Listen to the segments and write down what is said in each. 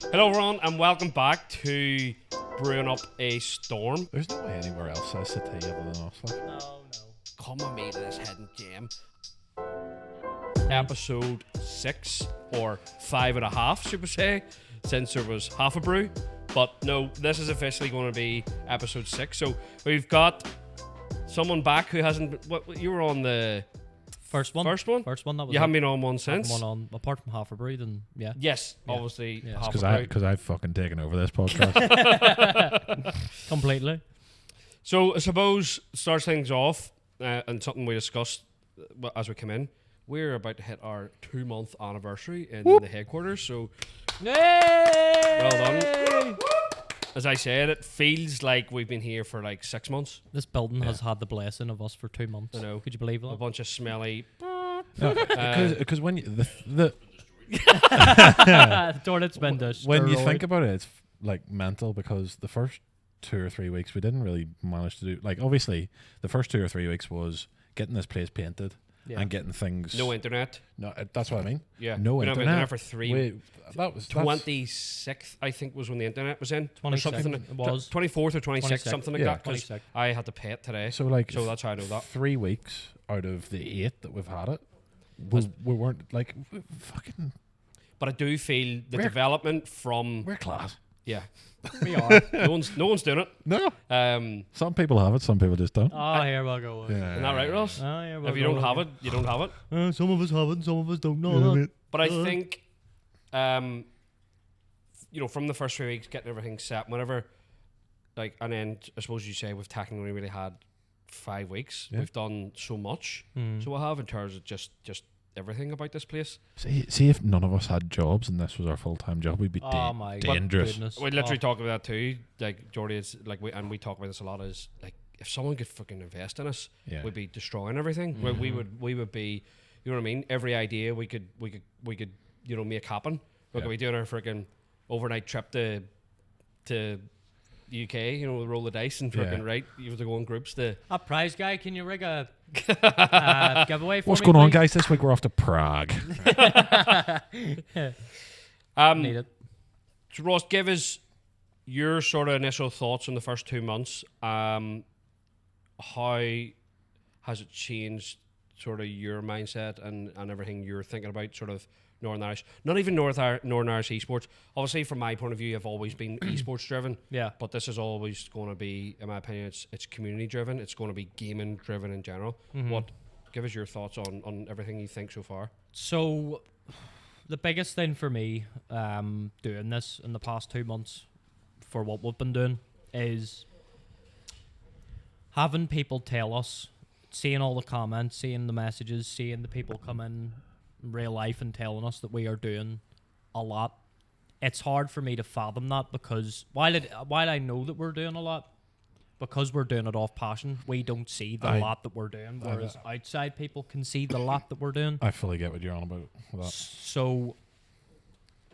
Hello everyone and welcome back to Brewing Up a Storm. There's no way anywhere else says City other than us. Like. No. Come on, mate, to this hidden gem. Episode 6 or 5.5, should we say, since there was half a brew. But no, this is officially going to be episode 6. So we've got someone back who hasn't. What you were on the First one. that was. You haven't been on one since. One on apart from half a brew, then yeah. Yes, obviously. Yeah. Half a brew. Because I've fucking taken over this podcast. Completely. So I suppose start things off, and something we discussed as we come in. We're about to hit our 2-month anniversary in the headquarters. So, Yay! well done. As I said, it feels like we've been here for like 6 months. This building has had the blessing of us for 2 months. I know. Could you believe A that? bunch of smelly. Because when you the Toilet's been destroyed. when you think about it, it's like mental because the first 2 or 3 weeks we didn't really manage to do. Like obviously, the first 2 or 3 weeks was getting this place painted and getting things. No internet. No, that's what I mean. Yeah. No we didn't have internet for 3. That was 26th, I think, was when the internet was in. 22nd it was. 24th or 26th, something like Yeah. that. 'Cause 22nd. I had to pay it today. So like So that's how I know that. 3 weeks out of the 8 that we've had it, we weren't like fucking. But I do feel the We're- development from. We're class. Yeah. We are. No one's doing it. No, Um, some people have it, some people just don't. Oh, here we go. Yeah. Isn't that right, Ross? Oh, here we If you go don't have it, again. you don't have it. Some of us have it, some of us don't know that. But I think, from the first 3 weeks, getting everything set, whenever, like, and then I suppose you say we've technically only really had 5 weeks. Yeah. We've done so much. So we have in terms of just everything about this place. See if none of us had jobs and this was our full-time job, we'd be Oh my dangerous. goodness. We literally talk about that too. Like Jordy is like, we talk about this a lot. Is like if someone could fucking invest in us, Yeah. we'd be destroying everything. We would be, you know what I mean? Every idea we could make happen. We could be doing our freaking overnight trip to UK. Roll the dice and freaking right. You have to go in groups to. Prize guy, can you rig a giveaway for What's me, going on, please? guys? This week we're off to Prague. Need it. So Ross, give us your sort of initial thoughts on the first 2 months. How has it changed sort of your mindset and everything you're thinking about sort of Northern Irish, not even Northern Irish Esports. Obviously, from my point of view, I've always been esports driven. Yeah. But this is always going to be, in my opinion, it's community driven. It's going to be gaming driven in general. Give us your thoughts on everything you think so far. So, the biggest thing for me doing this in the past 2 months for what we've been doing is having people tell us, seeing all the comments, seeing the messages, seeing the people come in real life and telling us that we are doing a lot. It's hard for me to fathom that because while I know that we're doing a lot, because we're doing it off passion, we don't see the lot that we're doing, whereas outside people can see the lot that we're doing. I fully get what you're on about with that. So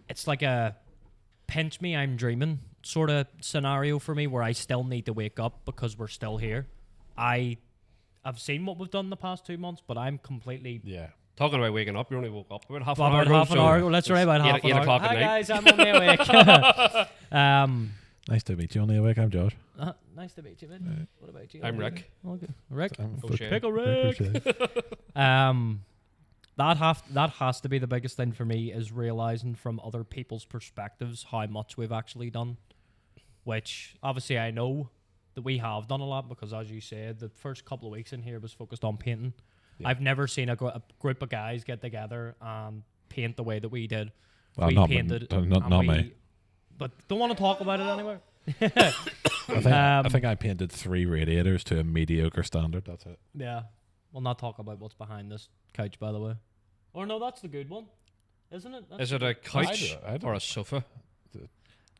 it's like a pinch me, I'm dreaming sort of scenario for me where I still need to wake up because we're still here. I've seen what we've done the past 2 months, but I'm completely... Yeah. Talking about waking up, you only woke up about half Well, an hour about ago. half an hour. Well, let's try about half an 8 hour. o'clock at Hi night. guys, I'm only awake. Nice to meet you on the awake. I'm Josh. Nice to meet you, man. What about you? I'm Rick. Okay. Rick. I'm O'Shea. Pickle Rick. That has to be the biggest thing for me is realizing from other people's perspectives how much we've actually done. Which obviously I know that we have done a lot because, as you said, the first couple of weeks in here was focused on painting. Yeah. I've never seen a group of guys get together and paint the way that we did. Well, We not painted, not and me. But don't want to talk about it anyway. I think I painted 3 radiators to a mediocre standard. That's it. Yeah, we'll not talk about what's behind this couch, by the way. Or no, that's the good one, isn't it? Is it a couch I don't- or a sofa?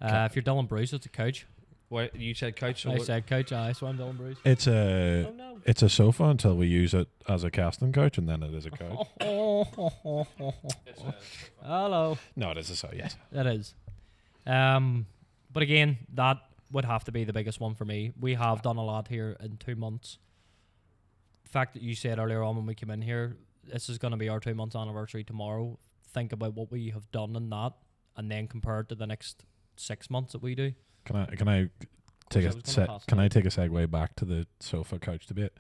If you're Dylan Bruce, it's a couch. Why you said couch? So I said couch, so I'm Dylan Bruce. It's Oh no. it's a sofa until we use it as a casting couch, and then it is a couch. Hello. No, it is a sofa. Yes. It is. But again, that would have to be the biggest one for me. We have done a lot here in 2 months. The fact that you said earlier on when we came in here, this is going to be our 2 months anniversary tomorrow. Think about what we have done in that and then compare it to the next 6 months that we do. Can I take a segue back to the sofa couch debate?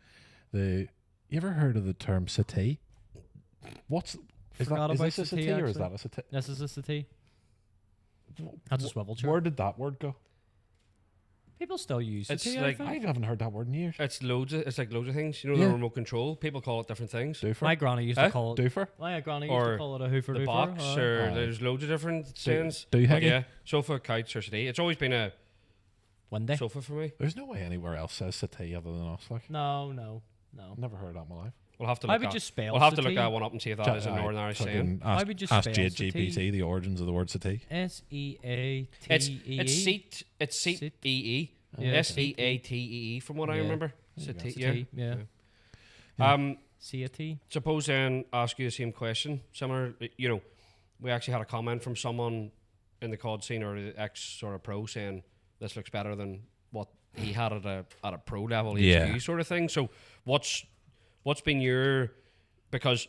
You ever heard of the term settee? Is this a settee or is that a settee? This is a settee. That's a swivel chair. Where did that word go? People still use It's settee. like- I haven't heard that word in years. It's like loads of things. You know, Yeah. the remote control. People call it different things. Doofer. My granny used to call it. Doofer. My granny Or used to call it a hoofer. The doofer, box, or Aye. there's loads of different sayings. Do you But think? yeah, sofa, couch, or settee. It's always been a Windy. sofa for me. There's no way anywhere else says settee other than us. Like, No. never heard that in my life. We'll have to Why look would at. you spell We'll have to look settee? that one up and see if that is a Northern Irish saying. Why would you ask spell JGPT the origins of the word settee. SEATEE. It's seat. It's seat. Seat. EE. Yeah, SEATEE from what I Yeah. remember. There you go. Settee. Yeah. Settee. Suppose then ask you the same question. Similar, you know, we actually had a comment from someone in the COD scene or the ex sort of pro saying this looks better than what he had at a pro level HQ sort of thing. So what's been your, because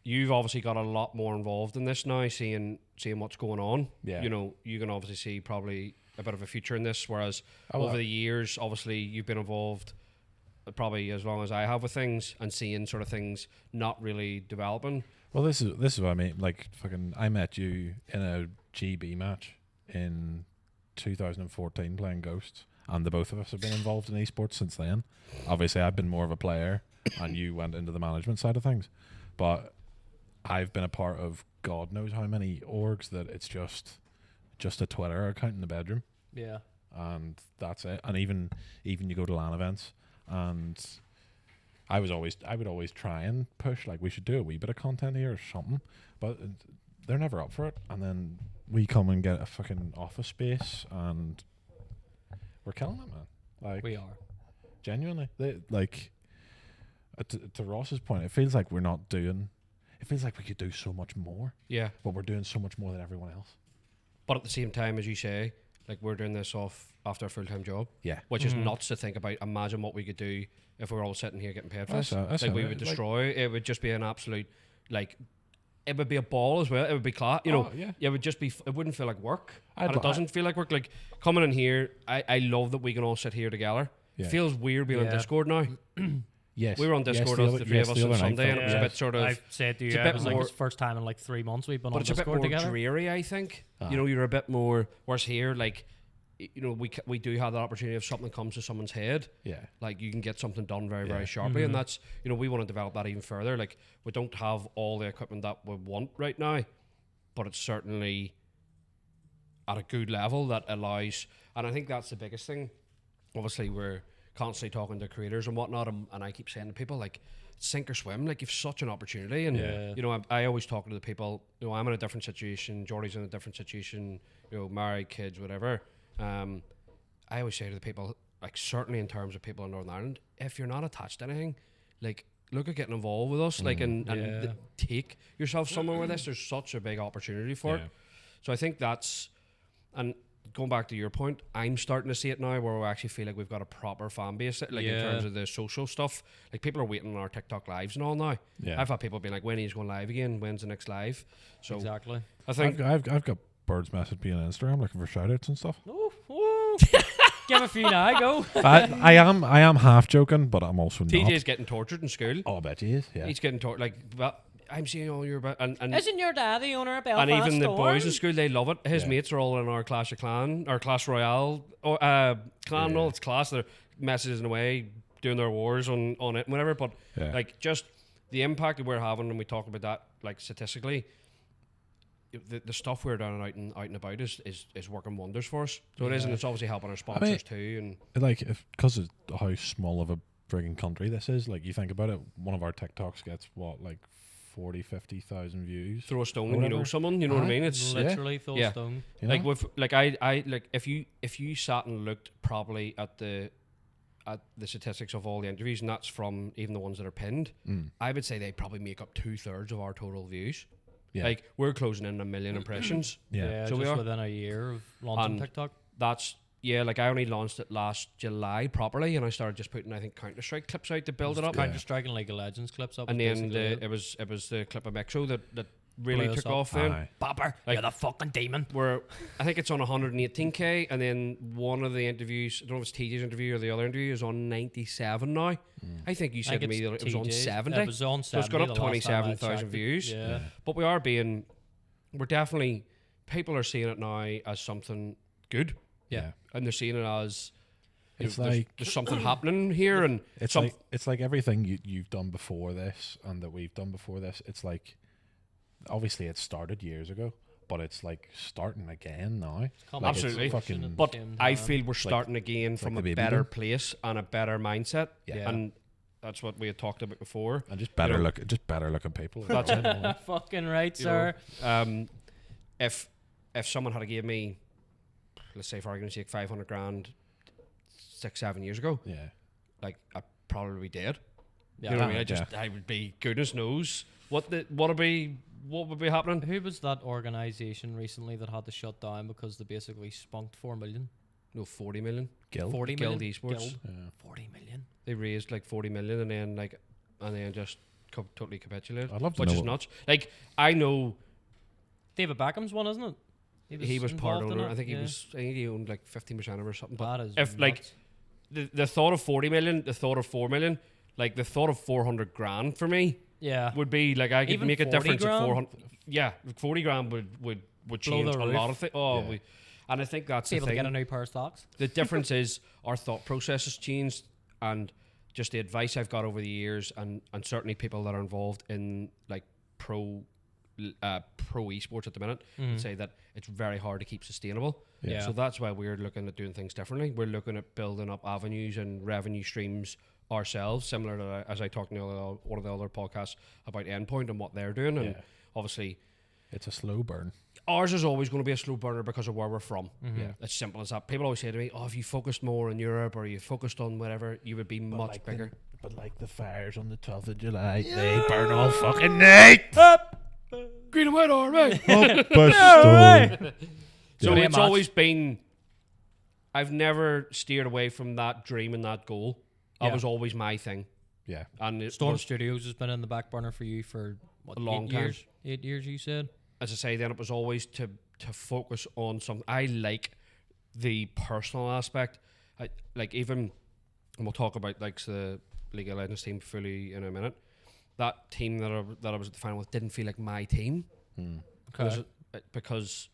you've obviously got a lot more involved in this now, seeing what's going on. Yeah. You know, you can obviously see probably a bit of a future in this, whereas Oh, over the years, obviously you've been involved probably as long as I have with things and seeing sort of things not really developing. Well, this is what I mean. Like, fucking, I met you in a GB match in 2014 playing Ghosts, and the both of us have been involved in esports since then. Obviously, I've been more of a player, and you went into the management side of things. But I've been a part of God knows how many orgs that it's just a Twitter account in the bedroom, Yeah. and that's it. And even you go to LAN events, and I would always try and push, like, we should do a wee bit of content here or something, but they're never up for it. And then we come and get a fucking office space, and we're killing it, man. Like, We are. genuinely, like, to Ross's point, it feels like we're not doing. It feels like we could do so much more, Yeah. but we're doing so much more than everyone else. But at the same time, as you say, like, we're doing this off after a full-time job, Yeah, which is nuts to think about. Imagine what we could do if we were all sitting here getting paid for this. That's Like, we it. would Like- destroy. It would just be an absolute, like, it would be a ball as well. It would be class. You know, Oh, yeah. it would just be. It wouldn't feel like work, I'd and li- it doesn't feel like work. Like, coming in here, I love that we can all sit here together. Yeah. It feels weird being on Yeah. Discord now. Yes, We were on Discord, the three of us on Sunday, and it was a bit sort of. I've said to it's you, a it bit was like more- it's first time in like 3 months we've been But on it's a bit Discord more together. dreary, I think. Ah. You know, you're a bit more. Whereas here, like, you know, we do have that opportunity if something comes to someone's head. Yeah, Like, you can get something done very, Yeah. very sharply, and that's, you know, we want to develop that even further. Like, we don't have all the equipment that we want right now, but it's certainly at a good level that allows, and I think that's the biggest thing. Obviously, we're constantly talking to creators and whatnot, and I keep saying to people, like, sink or swim. Like, you've such an opportunity, and Yeah. you know, I always talk to the people. You know, I'm in a different situation. Jordy's in a different situation. You know, married, kids, whatever. I always say to the people, like, certainly in terms of people in Northern Ireland, if you're not attached to anything, like, look at getting involved with us, like, and Yeah. take yourself somewhere with this. There's such a big opportunity for Yeah. it. So I think that's, and going back to your point, I'm starting to see it now where we actually feel like we've got a proper fan base, like, in Yeah. terms of the social stuff. Like, people are waiting on our TikTok lives and all now. Yeah. I've had people being like, when he's going live again? When's the next live? So Exactly. I think I've got birds message me on Instagram looking for shout outs and stuff. Ooh. Give a few now, go. I am half joking, but I'm also not. TJ's getting tortured in school. Oh, I bet he is. Yeah. He's getting tortured. Like, well, I'm seeing all your and Isn't your dad the owner of Belfast and even the Storm? boys in school, they love it. His Yeah. mates are all in our Clash of Clan or Clash Royale or clan and all. Yeah. It's class. They're messaging away, doing their wars on it and whatever. But Yeah. like, just the impact that we're having, and we talk about that, like, statistically, the stuff we're doing out and about is working wonders for us. So it is, and it's obviously helping our sponsors too. And Like, because of how small of a frigging country this is, like, you think about it, one of our TikToks gets what, like 40,000-50,000 views. throw a stone and you know Whatever. someone. You know what I Aye. mean? It's Literally full Yeah. stone. You know? like with like I like if you sat and looked properly at the statistics of all the interviews, and that's from even the ones that are pinned, I would say they probably make up 2/3 of our total views. Yeah. Like, we're closing in 1 million impressions. Yeah. So we just are. within a year of launching And TikTok. That's like, I only launched it last July properly, and I started just putting, I think, Counter-Strike clips out to build it up. Counter Strike and League of Legends clips up. And is then basically it. it was the clip of Mexo that really Blew us took up. off then. Aye. Bobber, Like- you're the fucking demon. Where I think it's on 118k, and then one of the interviews, I don't know if it's TJ's interview or the other interview, is on 97 now. I think you said to me that it was on 70. It was on 70. So it's gone up the last time I 27,000 checked it. views. Yeah. But we're definitely, people are seeing it now as something good, Yeah. and they're seeing it as It's there's like something happening here, and it's like everything you've done before this and that we've done before this. It's like obviously it started years ago, but it's like starting again now. Like, it's Absolutely. fucking But I feel we're starting again like from the a baby better boom. place and a better mindset. Yeah. And that's what we had talked about before. and just know, better looking people. That's it. Fucking right, You sir. know, if someone had gave me, let's say for argument's sake, 500 grand 6-7 years ago, Yeah. like I'd probably be dead. Yeah. You know what I mean? I would be, goodness knows what would be happening. Who was that organisation recently that had to shut down because they basically spunked 4 million? No, 40 million. Guild. 40 Guild million? Esports. Guild? Yeah. 40 million. They raised like 40 million and then just totally capitulated. I'd love to which know is what- nuts. Like I know David Beckham's one, isn't it? he was part involved in owner. it, I think yeah. he owned like 15% of it or something. But That is if like nuts. the thought of 40 million, the thought of 4 million, like the thought of 400 grand for me Yeah. would be like I could Even make a 40 difference at grand? 400. Yeah, 40 grand would Blow change the a lot roof. of things. Oh, Yeah. and I think that's Be the able to get a thing. new pair of stocks. The difference is our thought process has changed, and just the advice I've got over the years, and certainly people that are involved in like pro esports at the minute would say that it's very hard to keep sustainable. Yeah. So that's why we're looking at doing things differently. We're looking at building up avenues and revenue streams ourselves, similar to as I talked in one of the other podcasts about Endpoint and what they're doing. And Yeah. obviously, It's a slow burn. ours is always going to be a slow burner because of where we're from. Yeah. It's simple as that. People always say to me, "Oh, if you focused more on Europe or you focused on whatever, you would be much bigger." But like the fires on the 12th of July, they burn all fucking night. Green and white army. So Pretty it's much. always been. I've never steered away from that dream and that goal. That Yeah. was always my thing. Yeah. And it Storm was, Studios has been in the back burner for you for what, A long 8 time. years? 8 years, you said? as I say, then it was always to focus on something. I like the personal aspect. I like even, and we'll talk about like the League of Legends team fully in a minute. That team that I was at the final with didn't feel like my team because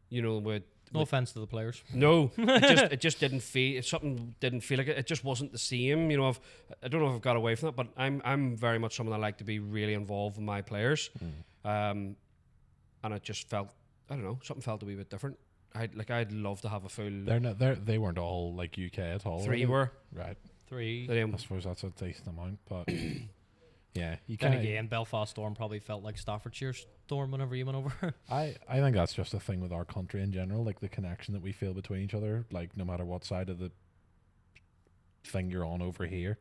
you know with No offense to the players. no, it just didn't feel. Something didn't feel like it. It just wasn't the same. You know, I don't know if I've got away from that, but I'm very much someone that like to be really involved with my players, and it just felt, I don't know, something felt a wee bit different. I'd love to have a full. They weren't all like UK at all. Three were were. they? Right. 3. They, I suppose that's a decent amount, but yeah, you Then can't. again, Belfast Storm probably felt like Staffordshire Storm whenever you went over. I think that's just a thing with our country in general, like the connection that we feel between each other. Like no matter what side of the thing you're on over here,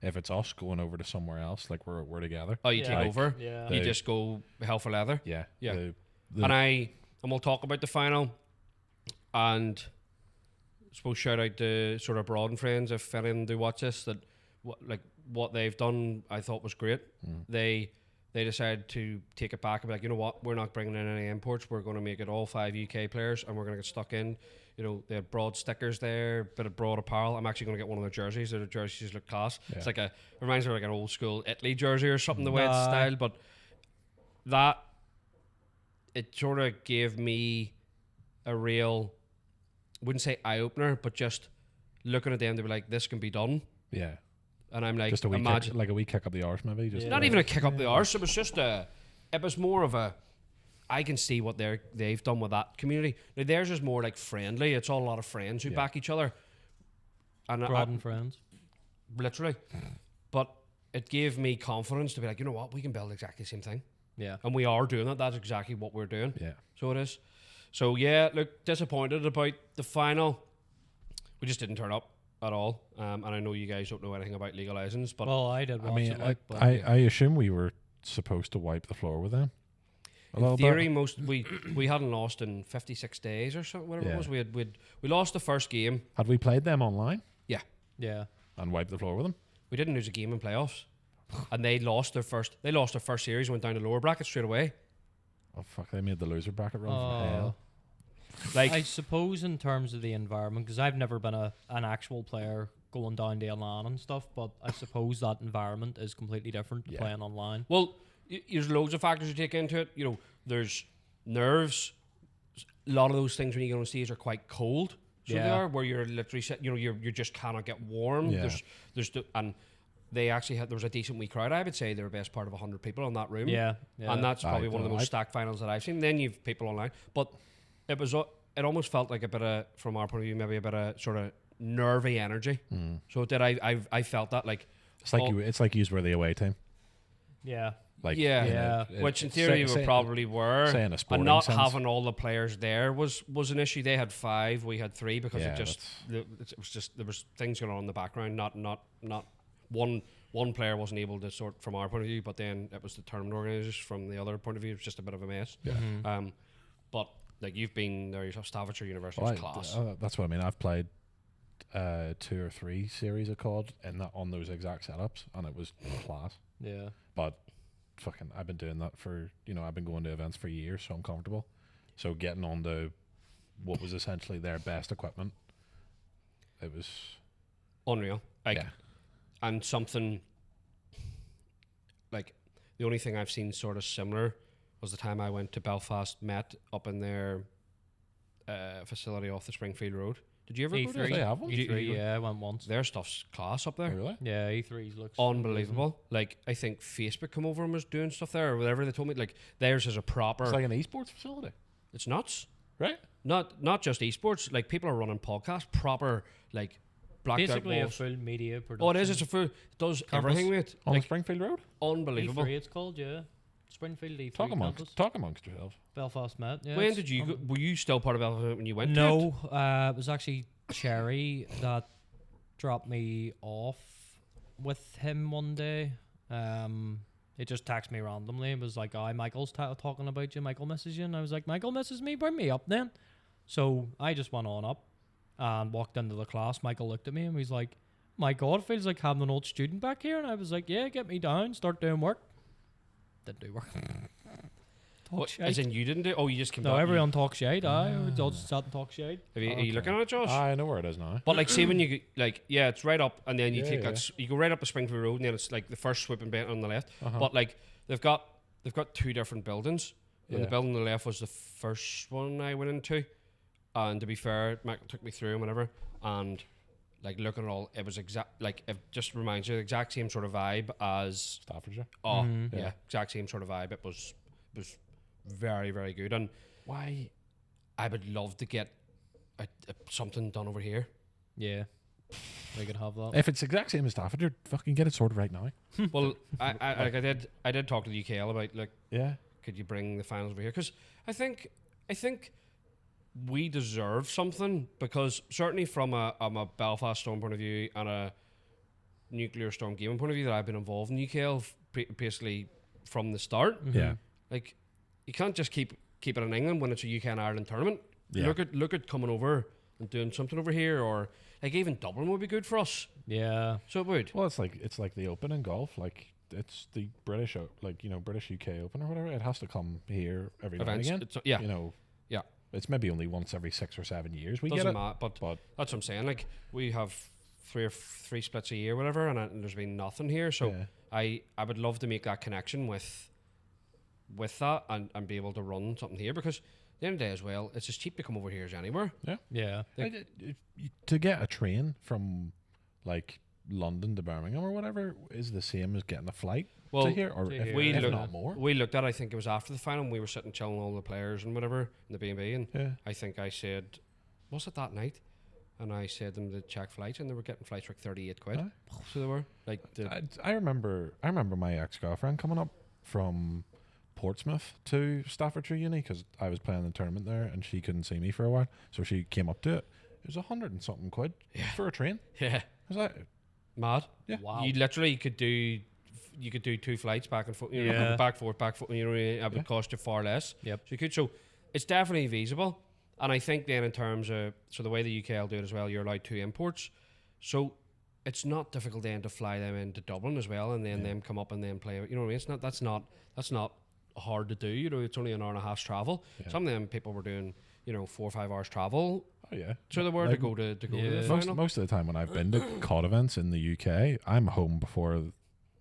if it's us going over to somewhere else, like we're together. oh, you Yeah. take Like, over. Yeah. You just go hell for leather. Yeah. Yeah. The- And we'll talk about the final, and I suppose shout out to sort of Broad and friends if anyone do watch this, that what they've done I thought was great. They decided to take it back and be like, you know what, we're not bringing in any imports, we're going to make it all 5 UK players and we're going to get stuck in. You know, they had Broad stickers there, bit of Broad apparel. I'm actually going to get one of their jerseys. Their jerseys look class. Yeah. It's like it reminds me of like an old school Italy jersey or something, the way it's Aye. styled, but that it sort of gave me a real, wouldn't say eye opener, but just looking at them to be like, this can be done. yeah. And I'm like, Just a wee imagine kick, like a wee kick up the arse, maybe. Just not even a kick up the arse. It was just it was more of a, I can see what they've done with that community. Now theirs is more like friendly. It's all a lot of friends who Yeah. back each other. And Broad and friends. literally, but it gave me confidence to be like, you know what, we can build exactly the same thing, Yeah. and we are doing that. That's exactly what we're doing. Yeah. So it is. So yeah, look, disappointed about the final. We just didn't turn up at all. And I know you guys don't know anything about League of Legends, but Well, I did I watch mean, it. Like, but I assume we were supposed to wipe the floor with them. A in little theory, bit. we hadn't lost in 56 days or something. Whatever Yeah. it was, we lost the first game. Had we played them online yeah. and wiped the floor with them? We didn't lose a game in playoffs, and they lost their first. They lost their first series. Went down to lower bracket straight away. Oh fuck! They made the loser bracket run from Oh. hell. Like, I suppose in terms of the environment, because I've never been an actual player going down to LAN and stuff, but I suppose that environment is completely different to Yeah. playing online. well, there's loads of factors you take into it. You know, there's nerves. A lot of those things when you get on stage are quite cold. So they Yeah. are, where you're literally, you just cannot get warm. Yeah. And they actually there was a decent wee crowd. I would say they were best part of 100 people in that room. Yeah, yeah. And that's probably Aye, one of the no, most stacked finals that I've seen. Then you've people online, but it almost felt like a bit of, from our point of view, maybe a bit of sort of nervy energy. So did I felt that, like, It's like it's like you were the away team. Yeah. Like Yeah. Yeah. which in theory we probably were, say in a and sporting not sense. having all the players there was an issue. They had 5, we had 3, because Yeah, it was just there was things going on in the background. Not one player wasn't able to sort from our point of view, but then it was the tournament organisers from the other point of view. It was just a bit of a mess. Yeah. But like, you've been there yourself, Staffordshire University Well, is class. that's what I mean. I've played 2 or 3 series of COD on those exact setups, and it was class. Yeah. But fucking, I've been doing that for, I've been going to events for years, so I'm comfortable. So getting on to what was essentially their best equipment, it was Unreal. Like, yeah. and something like, the only thing I've seen sort of similar was the time I went to Belfast Met up in their facility off the Springfield Road. Did you ever go there? They have one? E3, yeah, I went once. Their stuff's class up there. Oh, really? Yeah, E3's looks Unbelievable. Like, I think Facebook come over and was doing stuff there, or whatever they told me. Like, theirs is a proper. It's like an esports facility, It's nuts. right? Not just esports. Like, people are running podcasts, proper, like, blacked basically out a walls. full media production. Oh, it is. It's a full. It does Campus. everything with it. On Like, Springfield Road. unbelievable. E3 it's called, yeah. Springfield E3 Talk campus. amongst yourselves. Belfast Met, yeah. When it's- did you go? Were you still part of Belfast when you went? to it? No, it was actually Cherry that dropped me off with him one day. It just texted me randomly. It was like, "Oh, Michael's talking about you. Michael misses you." And I was like, "Michael misses me. Bring me up then." So I just went on up and walked into the class. Michael looked at me and he's like, "My God, it feels like having an old student back here." And I was like, "Yeah, get me down. Start doing work." Didn't do work. What, Talk as shite. in you didn't do? Oh, you just came No, down. everyone talks shite. I just sat and talk shite. Are you looking at it, Josh? I know where it is now. But like, see when you go, like, yeah, it's right up, and then you Yeah, take yeah. that. You go right up the Springfield Road, and then it's like the first swooping bit on the left. Uh-huh. But like, they've got 2 different buildings. And Yeah. the building on the left was the first one I went into. And to be fair, Michael took me through and whatever. And like, looking at all, it was it just reminds you the exact same sort of vibe as Staffordshire. oh Mhm. yeah, Yeah. exact same sort of vibe. It was very, very good. And Why? I would love to get something done over here. Yeah, we could have that. If it's exact same as Staffordshire, fucking get it sorted right now. Well, I did talk to the UKL about, like, Yeah. could you bring the finals over here? Because I think we deserve something, because certainly from a Belfast Storm point of view and a Nuclear Storm gaming point of view, that I've been involved in UKL basically from the start. Mhm. Yeah. Like, you can't just keep it in England when it's a UK and Ireland tournament. Yeah. Look at coming over and doing something over here, or like even Dublin would be good for us. Yeah. So it would. Well, it's like the Open in golf. Like, it's the British, British UK Open or whatever. It has to come here every now and Events. again. Yeah. Yeah. It's maybe only once every 6 or 7 years we Doesn't get it. matter, but But that's what I'm saying. Like, we have three splits a year, whatever, and there's been nothing here. So yeah. I would love to make that connection with that and be able to run something here, because at the end of the day as well, it's as cheap to come over here as anywhere. Yeah. To get a train from like London to Birmingham or whatever is the same as getting a flight Well, to here, or to if, here, we if looked- not more. We looked at, I think it was after the final, and we were sitting chilling all the players and whatever in the B&B, and Yeah. I think I said, was it that night? And I said them to check flights, and they were getting flights for like 38 quid. Aye. So they were like, I remember my ex-girlfriend coming up from Portsmouth to Staffordshire Uni because I was playing the tournament there and she couldn't see me for a while, so she came up to it. It was 100 and something quid for a train. yeah, I was like, mad. Yeah. Wow. You literally could do 2 flights back and forth, Yeah. back forth. You know, it would Yeah. cost you far less. Yep. So you could. So it's definitely feasible. And I think then in terms of, so the way the UKL do it as well, you're allowed 2 imports. So it's not difficult then to fly them into Dublin as well, and then Yeah. them come up and then play. You know what I mean? That's not hard to do. You know, it's only an hour and a half's travel. Yeah. Some of them people were doing, 4 or 5 hours travel. Oh yeah. So they were Like, to go to Yeah. the most final. most of the time when I've been to COD events in the UK, I'm home before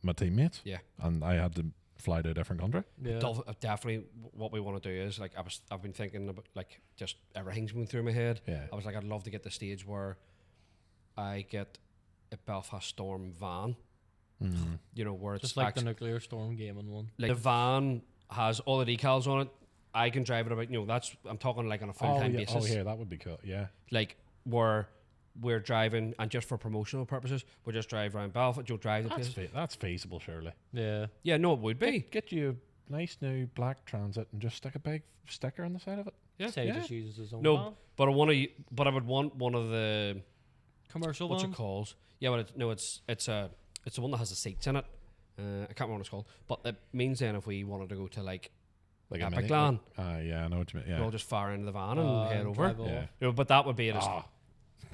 my teammates. Yeah. And I had to fly to a different country. Yeah. Definitely, what we want to do is like I've been thinking about like just everything's going through my head. Yeah. I was like, I'd love to get the stage where I get a Belfast Storm van. Mm. You know, where it's Just like the Nuclear Storm gaming one. like the van has all the decals on it. I can drive it about. I'm talking like on a full time basis. Oh, here, that would be cool. Yeah. Like where we're driving, and just for promotional purposes, we'll just drive around Belfast. You'll drive the That's place. that's feasible, surely. Yeah. Yeah, no, it would be. Get you a nice new black Transit and just stick a big sticker on the side of it. Yeah. Say he Yeah. just uses his own No, van. but I would want one of the Commercial what's vans. it called? Yeah, but it's the one that has the seats in it. I can't remember what it's called, but it means then if we wanted to go to like Like Epic mini- Land, yeah, I know what you mean. Yeah. we'll just fire into the van and head over. drive off. Yeah. But that would be it. Ah,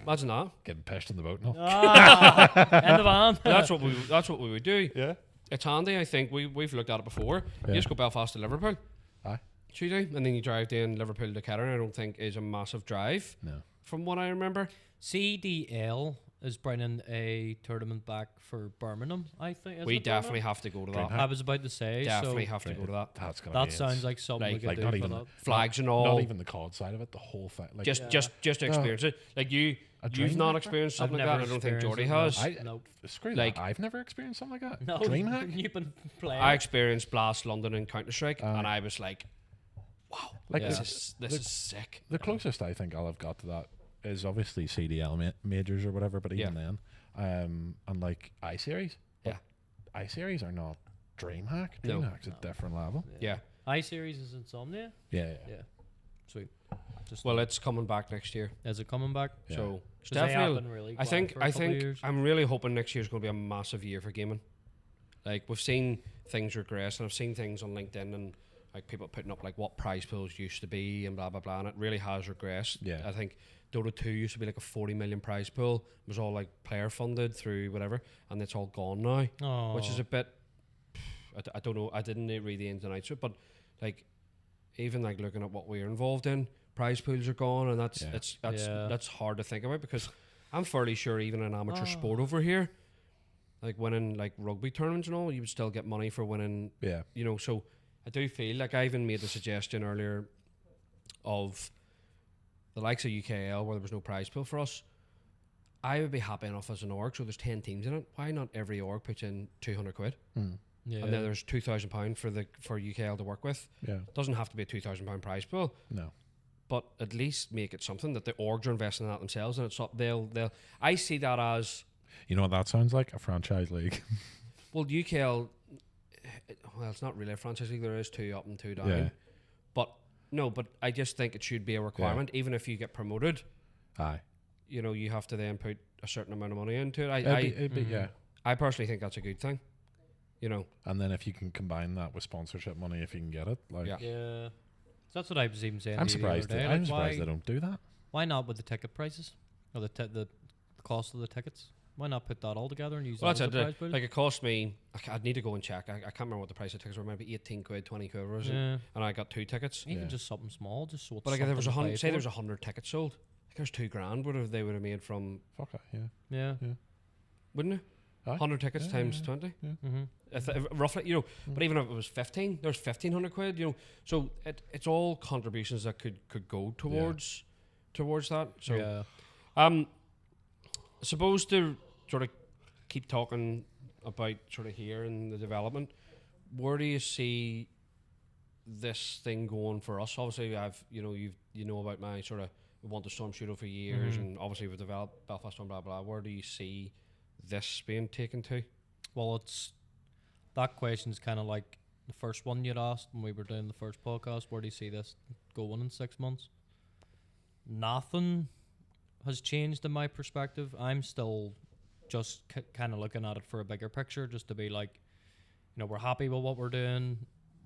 Imagine that. getting pissed on the boat now. In the van. That's what we would do. Yeah. It's handy. I think we've looked at it before. Yeah. You just go Belfast to Liverpool. Aye. So you do, and then you drive down Liverpool to Kettering. I don't think is a massive drive No. from what I remember. CDL is bringing a tournament back for Birmingham, I think. Isn't We it definitely Birmingham? have to go to Dreamhack. that. I was about to say. Definitely so have to go to that. That's gonna that be sounds it. like something Like- we like could not do for even that. Flags and all. Not even the COD side of it. The whole thing. Like just Yeah. just to experience it. Like you've Dreamhack, not bro? experienced I've something like never that. I don't think Jordy experienced has. it, no. Nope. screw like- that. I've never experienced something like that. No, DreamHack. you've been playing. I experienced Blast London and Counter Strike, Aye. and I was like, "Wow, Like Yeah. this is sick." The closest I think I'll have got to that is obviously CDL majors or whatever, but even then, and like I-Series. But Yeah. I-Series are not DreamHack. No. DreamHack's a different level. Yeah. I-Series is Insomnia. Yeah. Yeah. Sweet. Just Well, it's coming back next year, is it coming back? Yeah. so it's 'Cause they have definitely. been really I quiet think for a couple of years. I'm really hoping next year's going to be a massive year for gaming. Like we've seen things regress, and I've seen things on LinkedIn and like people putting up like what prize pools used to be and blah blah blah, and it really has regressed. Yeah. I think Dota 2 used to be like a 40 million prize pool. It was all like player funded through whatever, and it's all gone now, Oh. which is a bit. I don't know. I didn't read the ins and outs of it, but like even like looking at what we're involved in, prize pools are gone, and that's Yeah. Yeah. that's hard to think about because I'm fairly sure even in amateur sport over here, like winning like rugby tournaments and all, you would still get money for winning. Yeah. So I do feel like I even made the suggestion earlier of the likes of UKL where there was no prize pool for us. I would be happy enough as an org, so there's 10 teams in it. Why not every org puts in 200 quid? Yeah. And then there's £2,000 for UKL to work with. Yeah. It doesn't have to be a £2,000 prize pool, No. but at least make it something that the orgs are investing in that themselves, and it's up. They'll. I see that as You know what that sounds like? A franchise league. well, UKL. Well, it's not really a franchise league. There is 2 up and 2 down, Yeah. but no. But I just think it should be a requirement, even if you get promoted. Aye. You have to then put a certain amount of money into it. It'd be, yeah. I personally think that's a good thing. And then if you can combine that with sponsorship money, if you can get it, like Yeah. Yeah. So that's what I was even saying. I'm to you the other surprised. day, I'm like, surprised why, they don't do that. why not with the ticket prices or the cost of the tickets? Why not put that all together and use Well, that that's as a it. prize pool? Like it cost me. I'd need to go and check. I can't remember what the price of tickets were. Maybe 18 quid, 20 quid, or something. Yeah. And I got 2 tickets. Even Yeah. just something small, just so it's But like if there was something to 100, play say there was for. 100 tickets sold. I think there's $2,000 they would have made from, Fuck it. Yeah. Yeah. wouldn't it? Aye. 100 tickets Yeah, times yeah. 20. Mm-hmm. If roughly, But even if it was 15, there's 1,500 quid. So it's all contributions that could go towards that. So yeah. I suppose to sort of keep talking about sort of here and the development, where do you see this thing going for us? Obviously, you know about my sort of we want the Storm Shooter for years, Mhm. and obviously we've developed Belfast Storm, blah blah. Where do you see this being taken to? Well, that question's kind of like the first one you'd asked when we were doing the first podcast. Where do you see this going in 6 months? Nothing has changed in my perspective. I'm still just kind of looking at it for a bigger picture, just to be like, we're happy with what we're doing.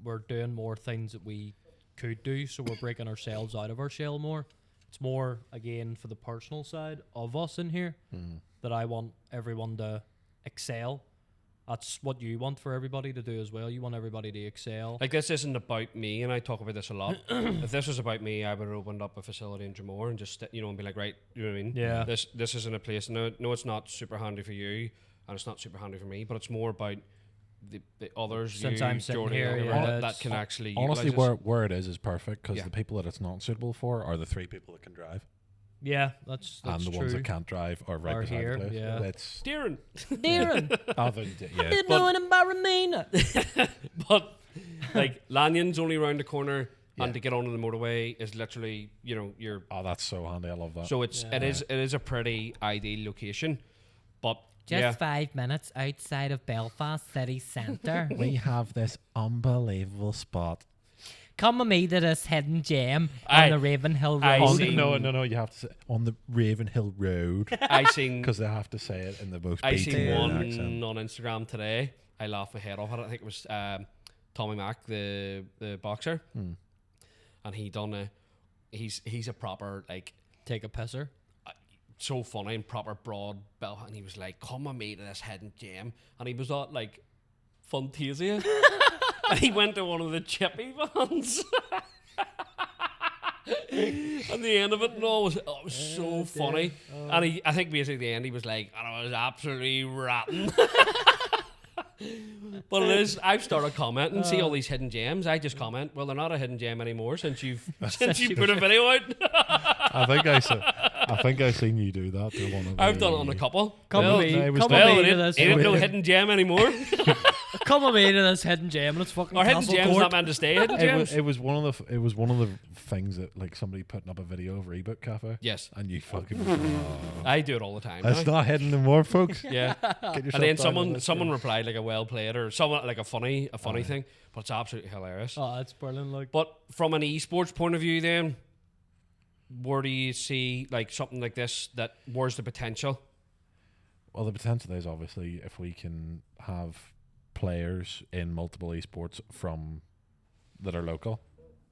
We're doing more things that we could do, so we're breaking ourselves out of our shell more. It's more, again, for the personal side of us in here that I want everyone to excel that's what you want for everybody to do as well. You want everybody to excel. Like, this isn't about me, and I talk about this a lot. If this was about me, I would have opened up a facility in Dromore and just, and be like, right, you know what I mean? Yeah. This isn't a place. No, it's not super handy for you, and it's not super handy for me, but it's more about the others. Since you, I'm sitting Jordan, here, whatever, yeah, that can actually Honestly, utilise this. where it is perfect, because Yeah. the people that it's not suitable for are the 3 people that can drive, Yeah, that's and the true. ones that can't drive are right Are beside here, the place. yeah. It's Darren. Darren, yeah. didn't know anything about Ramina. But like, Lanyon's only around the corner, Yeah. and to get onto the motorway is literally, you're. Oh, that's so handy. I love that. So it is a pretty ideal location, but yeah. 5 minutes outside of Belfast city centre. we have this unbelievable spot. Come with me to this hidden gem Aye. on the Ravenhill I Road. see. No, you have to say on the Ravenhill Road, I seen because they have to say it in the most I seen BT one accent. on Instagram today. I laughed my head off at it. I think it was Tommy Mack, the boxer, and he done a. He's a proper, like, Take a pisser. so funny and proper broad belt, and he was like, "Come with me to this hidden gem," and he was at like Fantasia, and he went to one of the chippy vans. And the end of it, no, was so funny. And I think basically the end, he was like, and I was absolutely ratting. But it is. I've started commenting. See all these hidden gems. I just comment. Well, they're not a hidden gem anymore since you put a video out. I think I seen you do that to one of. I've done it on a couple. Come Well, with me. no, it was Come well, with me it to ain't, this. it ain't no hidden gem anymore. Come with me to this hidden gem, and it's fucking Our hidden Castle gem's Court. not meant to stay hidden gems. It was one of the things that, like, somebody putting up a video of Reboot Cafe. Yes, And you fucking. I do it all the time. That's now. not hidden anymore, folks. Yeah, Get and yourself then down on this someone game. replied like a well played or someone like a funny thing, but it's absolutely hilarious. Oh, that's brilliant. Like, But from an esports point of view, then, where do you see like something like this? Where's the potential? Well, the potential is obviously if we can have players in multiple esports that are local.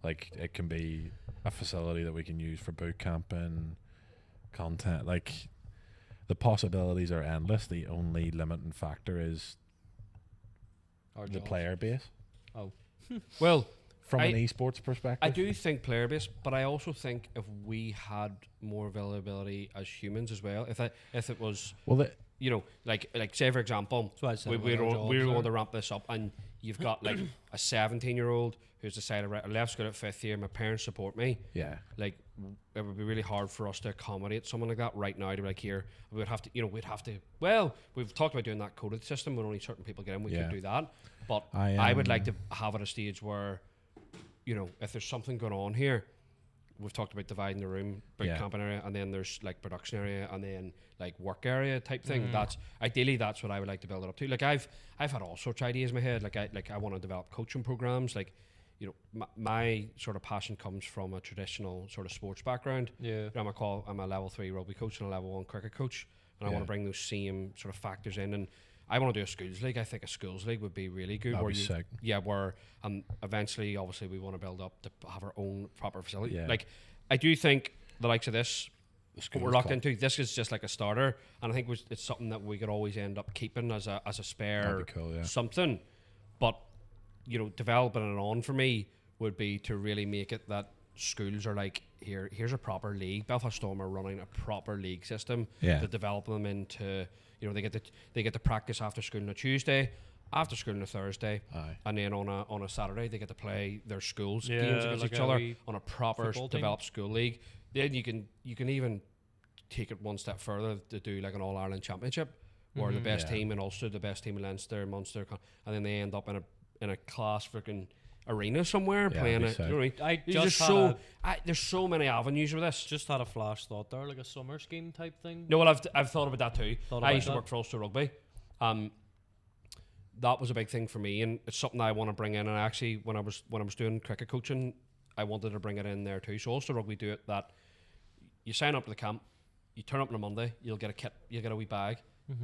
Like, it can be a facility that we can use for boot camping, content. Like, the possibilities are endless. The only limiting factor is the player base. Oh, Well, From an I- esports perspective, I do think player base, but I also think if we had more availability as humans as well, if it was, Well, like say for example, that's why I said we with our were jobs going there. to ramp this up, and you've got like a 17-year-old who's decided, right, I left school at 5th year, my parents support me. yeah. Like, it would be really hard for us to accommodate someone like that right now to be like, here, we would have to, well, we've talked about doing that coded system when only certain people get in, we Yeah. could do that. But I, I would like to have it a stage where, if there's something going on here, we've talked about dividing the room, boot Yeah. camping area, and then there's like production area, and then like work area type thing. That's what I would like to build it up to. Like, I've had all sorts of ideas in my head. Like I want to develop coaching programs. Like, my sort of passion comes from a traditional sort of sports background. yeah. I'm a level 3 rugby coach and a level 1 cricket coach, and I Yeah. want to bring those same sort of factors in. And I want to do a schools league. I think a schools league would be really good. That'd be sick. Yeah, where eventually, obviously, we want to build up to have our own proper facility. Yeah. Like, I do think the likes of this, The what we're schools locked club. into, this is just like a starter, and I think it's something that we could always end up keeping as a spare That'd be cool, yeah. something. But developing it on for me would be to really make it that schools are like, here's a proper league. Belfast Storm are running a proper league system Yeah. to develop them into, they get to practice after school on a Tuesday, after school on a Thursday, Aye. and then on a Saturday they get to play their schools Yeah, games against like each a other wee on a proper football team. developed school league. Then you can even take it one step further to do like an All Ireland Championship, where the best Yeah. team in Ulster, the best team in Leinster, Munster, and then they end up in a class freaking arena somewhere Yeah, playing that'd it. be You know what I mean? I There's just just had there's so many avenues with this. just had a flash thought there, like a summer scheme type thing. No, well, I've thought about that too. Thought I about used to that. work for Ulster Rugby. That was a big thing for me, and it's something I want to bring in. And actually, when I was doing cricket coaching, I wanted to bring it in there too. So Ulster Rugby do it that you sign up to the camp, you turn up on a Monday, you'll get a kit, you'll get a wee bag.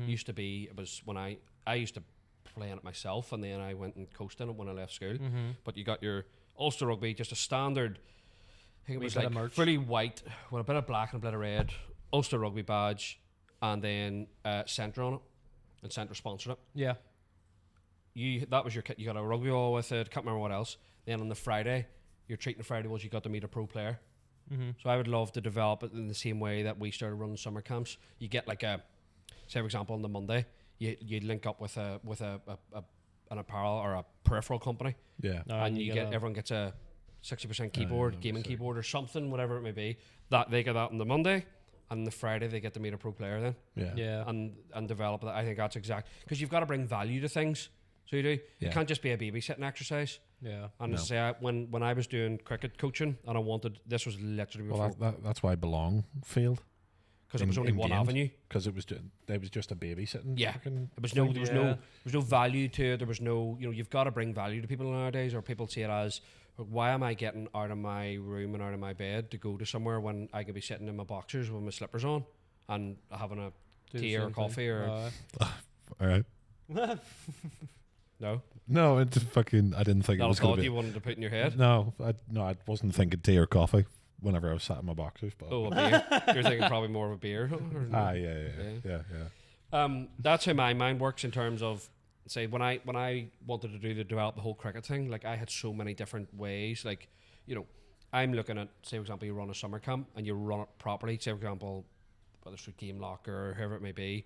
Used to be, it was when I used to play in it myself, and then I went and coached in it when I left school. But you got your Ulster Rugby, just a standard. I think it Wee was bit like of merch. fully white with a bit of black and a bit of red Ulster Rugby badge, and then Centre on it, and Centre sponsored it. Yeah. that was your kit. You got a rugby ball with it. Can't remember what else. Then on the Friday, your treat on the Friday was you got to meet a pro player. So I would love to develop it in the same way that we started running summer camps. You get like say for example on the Monday, you link up with an apparel or a peripheral company. Yeah. And everyone gets a 60% keyboard, gaming keyboard or something, whatever it may be. That they get that on the Monday, and the Friday they get to meet a pro player then. Yeah. And develop that. I think that's exact because you've got to bring value to things. So you do. Yeah. It can't just be a babysitting exercise. Yeah. And as I say, when I was doing cricket coaching and I wanted, this was literally before. Well, that's why Belong failed. Because it was only one avenue. Because it was just a babysitting. Yeah. fucking There was thing. no value to it. There was no, you've got to bring value to people nowadays, or people see it as, why am I getting out of my room and out of my bed to go to somewhere when I could be sitting in my boxers with my slippers on and having a tea or coffee or All right. no? It's fucking. I didn't think Not it a was going thought to be. you wanted to put in your head. No, I wasn't thinking tea or coffee whenever I was sat in my boxers. But Oh, a beer. You're thinking probably more of a beer. Or no? Yeah. That's how my mind works in terms of, say, when I wanted to develop the whole cricket thing, like I had so many different ways. Like, I'm looking at, say, for example, you run a summer camp and you run it properly. Say, for example, whether it's with Game Locker or whoever it may be,